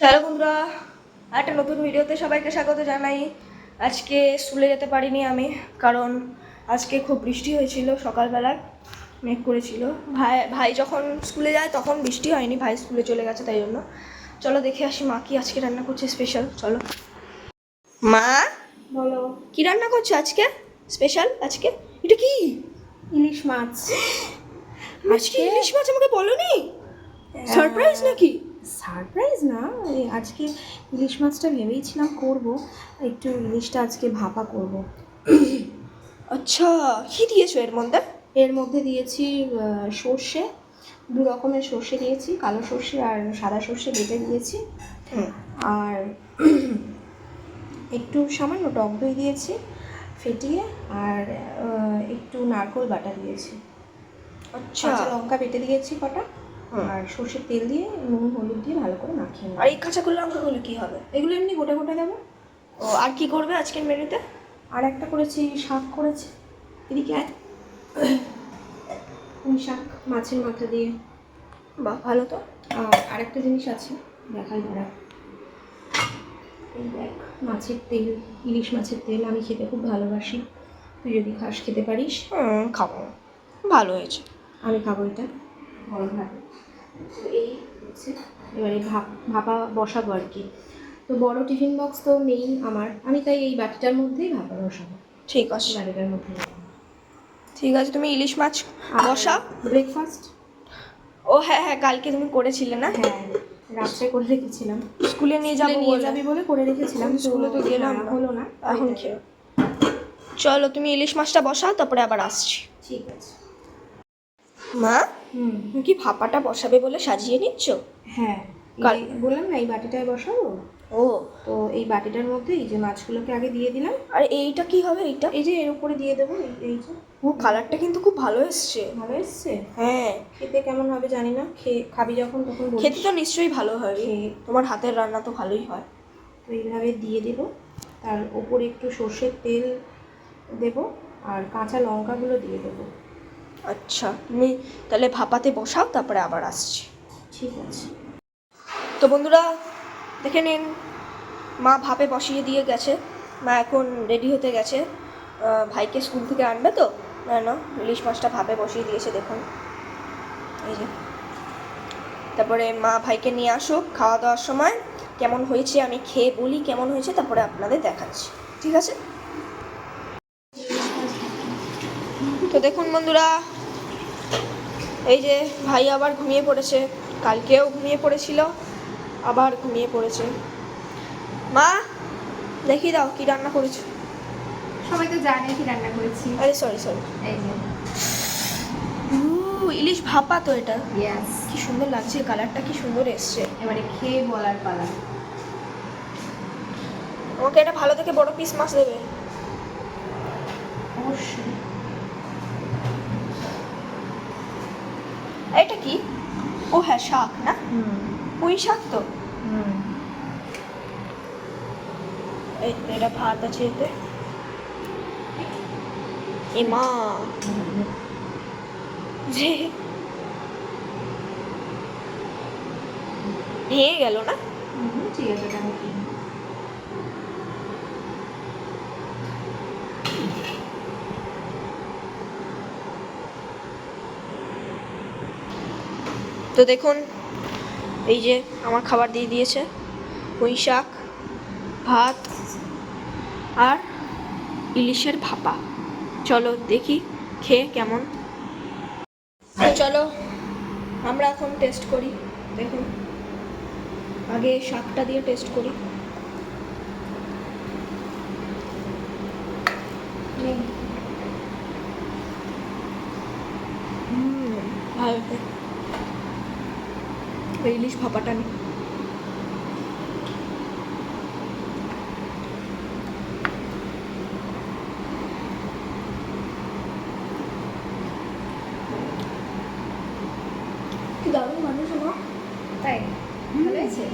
Hello বন্ধুরা, একটা নতুন ভিডিওতে সবাইকে স্বাগত জানাই। আজকে স্কুলে যেতে পারিনি আমি, কারণ আজকে খুব বৃষ্টি হয়েছিল। সকালবেলায় মেঘ করেছিল। ভাই যখন স্কুলে যায় তখন বৃষ্টি হয়নি, ভাই স্কুলে চলে গেছে, তাই জন্য। চলো দেখে আসি মা কি আজকে রান্না করছে স্পেশাল। চলো মা, বলো। কি রান্না করছো আজকে স্পেশাল? আজকে এটা কি? ইলিশ মাছ। আজকে ইলিশ মাছ আমাকে বলোনি? সারপ্রাইজ নাকি? সারপ্রাইজ না, আজকে ইলিশ মাছটা ভেবেইছিলাম করব, একটু ইলিশটা আজকে ভাপা করব। আচ্ছা, কি দিয়েছো এর মধ্যে? এর মধ্যে দিয়েছি সর্ষে, দু রকমের সর্ষে দিয়েছি, কালো সর্ষে আর সাদা সর্ষে বেটে দিয়েছি। আর একটু সামান্য টক দই দিয়েছি ফেটিয়ে, আর একটু নারকোল বাটা দিয়েছি। আচ্ছা, কাঁচা লঙ্কা বেটে দিয়েছি কটা, আর সর্ষের তেল দিয়ে নুন হলুদ দিয়ে ভালো করে মাখিয়ে নেব। আর এই কাঁচা লঙ্কাগুলো কি হবে? এগুলো এমনি গোটা গোটা দেবো। ও, আর কি করবে আজকের মেনুতে? আর একটা করেছি, শাক করেছি। এদিকে আয়, পুঁই শাক মাছের মাথা দিয়ে। বাহ, ভালো তো। আর একটা জিনিস আছে, দেখাই দাঁড়া। এই দেখ, মাছের তেল, ইলিশ মাছের তেল আমি খেতে খুব ভালোবাসি। তুই যদি খাস খেতে পারিস। খাবো, ভালো হয়েছে। আমি খাবো এটা গরম ভাতে। তো এই হচ্ছে এবারে ভাপা বসাবো আর কি। তো বড় টিফিন বক্স তো নেই আমার, আমি তাই এই বাটিটার মধ্যেই ভাপা বসাবো। ঠিক আছে, বাটিটার মধ্যে। ঠিক আছে, তুমি ইলিশ মাছ বসাও। ব্রেকফাস্ট? ও হ্যাঁ হ্যাঁ, কালকে তুমি করেছিলে না? হ্যাঁ, রাত্রে করে রেখেছিলাম। স্কুলে নিয়ে যাবি বলে করে রেখেছিলাম, স্কুলে তো গেলাম না, হলো না। এখন খেয়ে। চলো তুমি ইলিশ মাছটা বসাও, তারপরে আবার আসছি। ঠিক আছে মা, তুমি কি ভাপাটা বসাবে বলে সাজিয়ে নিচ্ছ? হ্যাঁ, বললাম না এই বাটিটায় বসাবো। ও, তো এই বাটিটার মধ্যে এই যে মাছগুলোকে আগে দিয়ে দিলাম। আর এইটা কি হবে? এইটা এই যে এর উপরে দিয়ে দেবো। এই যে ও, কালারটা কিন্তু খুব ভালো এসছে। ভালো এসছে। হ্যাঁ, খেতে কেমন হবে জানি না, খাবি যখন তখন বলিস। খেতে তো নিশ্চয়ই ভালো হবে, তোমার হাতের রান্না তো ভালোই হয়। তো এইভাবে দিয়ে দেবো, তার ওপরে একটু সর্ষের তেল দেবো, আর কাঁচা লঙ্কাগুলো দিয়ে দেবো। আচ্ছা, তুমি তাহলে ভাপাতে বসাও, তারপরে আবার আসছি। ঠিক আছে। তো বন্ধুরা দেখে নিন, মা ভাপে বসিয়ে দিয়ে গেছে। মা এখন রেডি হতে গেছে, ভাইকে স্কুল থেকে আনবে তো, না ইলিশ মাছটা ভাপে বসিয়ে দিয়েছে দেখুন, এই যে। তারপরে মা ভাইকে নিয়ে আসুক, খাওয়া দাওয়ার সময় কেমন হয়েছে আমি খেয়ে বলি কেমন হয়েছে, তারপরে আপনাদের দেখাচ্ছি, ঠিক আছে? তো দেখুন বন্ধুরা, এই যে ভাই আবার ঘুমিয়ে পড়েছে, কালকেও ঘুমিয়ে পড়েছিল, আবার ঘুমিয়ে পড়েছে। মা, দেখিয়ে দাও কি রান্না করেছো। সবাই তো জানে কি রান্না করেছি। আরে সরি, এই যে ইলিশ ভাপা তো এটা। ইয়েস, কি সুন্দর লাগছে, কালারটা কি সুন্দর এসছে। এবারে খেয়ে বলার পালা। আমাকে এটা ভালো থেকে বড় পিস মাছ দেবে। অবশ্যই। এটা কি? ও হ্যাঁ, শাক না? পুঁই শাক তো। এই তো, এটা ভাত আছে এতে। এ মা, যে ভেঙে গেল না? ঠিক আছে, এটা আমি কিনি। তো দেখুন, এই যে আমার খাবার দিয়ে দিয়েছে, পুঁই শাক, ভাত আর ইলিশের ভাপা। চলো দেখি খেয়ে কেমন। তো চলো আমরা এখন টেস্ট করি। দেখুন, আগে শাকটা দিয়ে টেস্ট করি। ভালো, ইলিশ ভাপাটা নেই। কি দারুণ মানুষ না? তাই ভালো হয়েছে।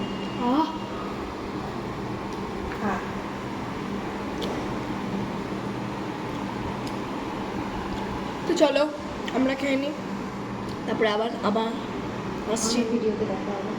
তো চলো আমরা খেয়ে নিই, তারপরে আবার আসছি। ভিডিওতে দেখা হবে।